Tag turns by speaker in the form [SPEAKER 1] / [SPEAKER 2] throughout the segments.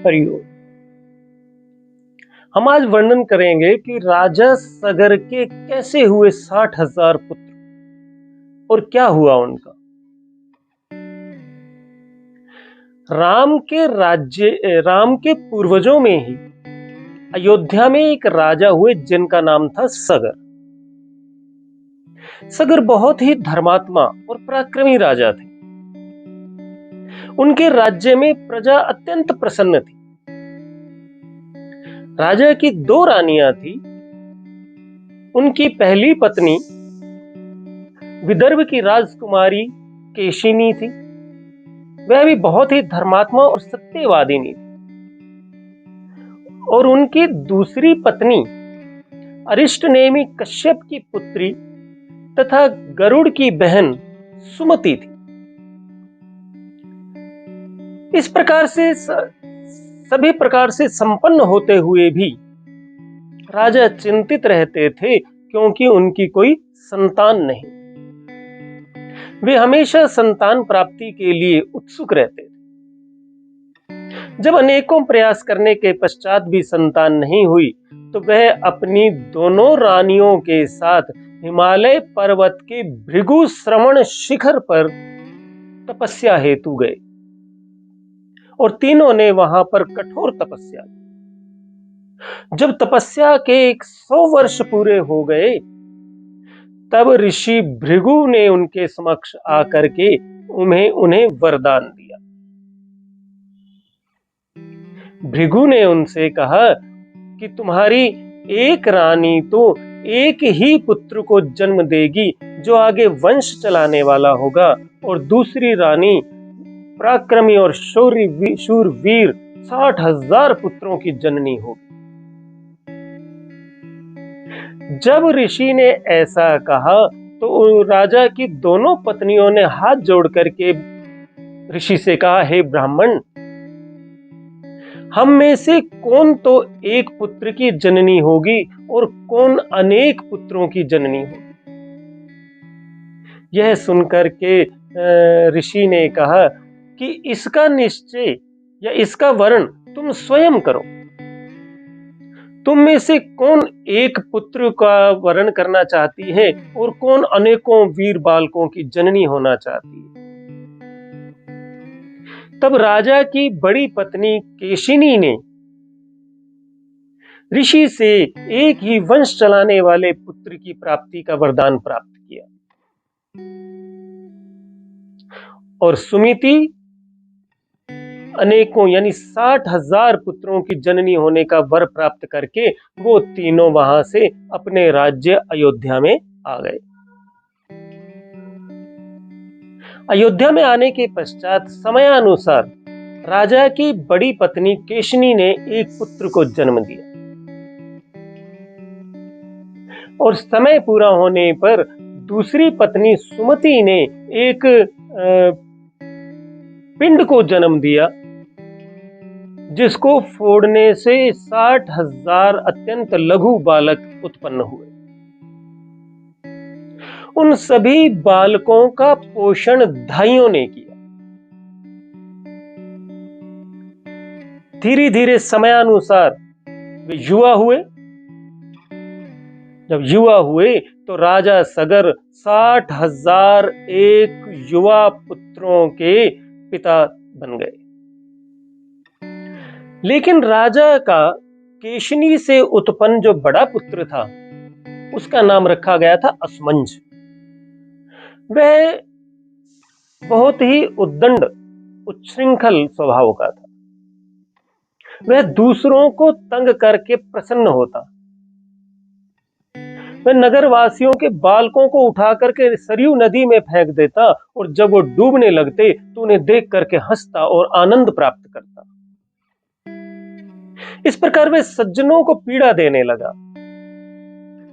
[SPEAKER 1] हरिओम। हम आज वर्णन करेंगे कि राजा सगर के कैसे हुए 60,000 पुत्र और क्या हुआ उनका। राम के पूर्वजों में ही अयोध्या में एक राजा हुए जिनका नाम था सगर। सगर बहुत ही धर्मात्मा और पराक्रमी राजा थे। उनके राज्य में प्रजा अत्यंत प्रसन्न थी। राजा की 2 रानियां थी। उनकी पहली पत्नी विदर्भ की राजकुमारी केशिनी थी। वह भी बहुत ही धर्मात्मा और सत्यवादिनी थी। और उनकी दूसरी पत्नी अरिष्टनेमि कश्यप की पुत्री तथा गरुड़ की बहन सुमति थी। इस प्रकार से सभी प्रकार से संपन्न होते हुए भी राजा चिंतित रहते थे, क्योंकि उनकी कोई संतान नहीं। वे हमेशा संतान प्राप्ति के लिए उत्सुक रहते थे। जब अनेकों प्रयास करने के पश्चात भी संतान नहीं हुई, तो वह अपनी दोनों रानियों के साथ हिमालय पर्वत के भृगु श्रवण शिखर पर तपस्या हेतु गए और तीनों ने वहां पर कठोर तपस्या की। जब तपस्या के 100 वर्ष पूरे हो गए, तब ऋषि भृगु ने उनके समक्ष आकर के उन्हें वरदान दिया। भृगु ने उनसे कहा कि तुम्हारी एक रानी तो एक ही पुत्र को जन्म देगी जो आगे वंश चलाने वाला होगा, और दूसरी रानी पराक्रमी और शूरवीर 60,000 पुत्रों की जननी होगी। जब ऋषि ने ऐसा कहा तो राजा की दोनों पत्नियों ने हाथ जोड़ करके ऋषि से कहा, हे ब्राह्मण, हम में से कौन तो एक पुत्र की जननी होगी और कौन अनेक पुत्रों की जननी होगी। यह सुनकर के ऋषि ने कहा कि इसका निश्चय या इसका वर्ण तुम स्वयं करो। तुम में से कौन एक पुत्र का वर्ण करना चाहती है और कौन अनेकों वीर बालकों की जननी होना चाहती है। तब राजा की बड़ी पत्नी केशिनी ने ऋषि से एक ही वंश चलाने वाले पुत्र की प्राप्ति का वरदान प्राप्त किया, और सुमिति अनेकों यानी 60,000 पुत्रों की जननी होने का वर प्राप्त करके वो तीनों वहां से अपने राज्य अयोध्या में आ गए। अयोध्या में आने के पश्चात समयानुसार राजा की बड़ी पत्नी केशिनी ने एक पुत्र को जन्म दिया, और समय पूरा होने पर दूसरी पत्नी सुमति ने एक पिंड को जन्म दिया, जिसको फोड़ने से 60,000 अत्यंत लघु बालक उत्पन्न हुए। उन सभी बालकों का पोषण दाइयों ने किया। धीरे धीरे समयानुसार वे युवा हुए। जब युवा हुए तो राजा सगर 60,000 एक युवा पुत्रों के पिता बन गए। लेकिन राजा का केशिनी से उत्पन्न जो बड़ा पुत्र था, उसका नाम रखा गया था असमंज। वह बहुत ही उद्दंड उच्छृंखल स्वभाव का था। वह दूसरों को तंग करके प्रसन्न होता। वह नगरवासियों के बालकों को उठा करके सरयू नदी में फेंक देता, और जब वो डूबने लगते तो उन्हें देख करके हंसता और आनंद प्राप्त करता। इस प्रकार वह सज्जनों को पीड़ा देने लगा।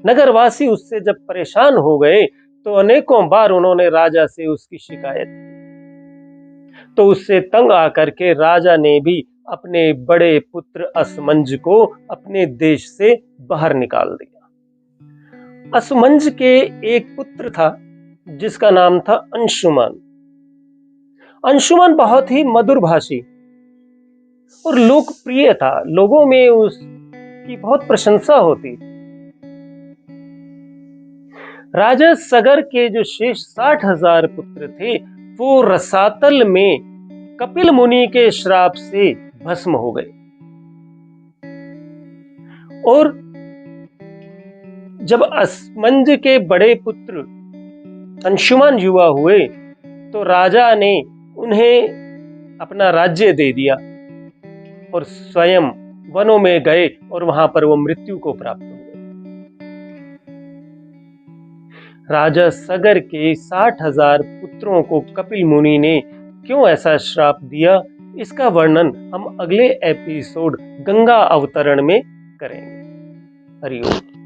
[SPEAKER 1] नगरवासी उससे जब परेशान हो गए तो अनेकों बार उन्होंने राजा से उसकी शिकायत की। तो उससे तंग आकर के राजा ने भी अपने बड़े पुत्र असमंज को अपने देश से बाहर निकाल दिया। असमंज के एक पुत्र था जिसका नाम था अंशुमान। अंशुमान बहुत ही मधुर भाषी और लोकप्रिय था। लोगों में उसकी बहुत प्रशंसा होती थी। राजा सगर के जो शेष 60,000 पुत्र थे वो रसातल में कपिल मुनि के श्राप से भस्म हो गए। और जब असमंज के बड़े पुत्र अंशुमान युवा हुए तो राजा ने उन्हें अपना राज्य दे दिया और स्वयं वनों में गए और वहां पर वो मृत्यु को प्राप्त हो गए। राजा सगर के 60,000 पुत्रों को कपिल मुनि ने क्यों ऐसा श्राप दिया, इसका वर्णन हम अगले एपिसोड गंगा अवतरण में करेंगे। हरि ओम।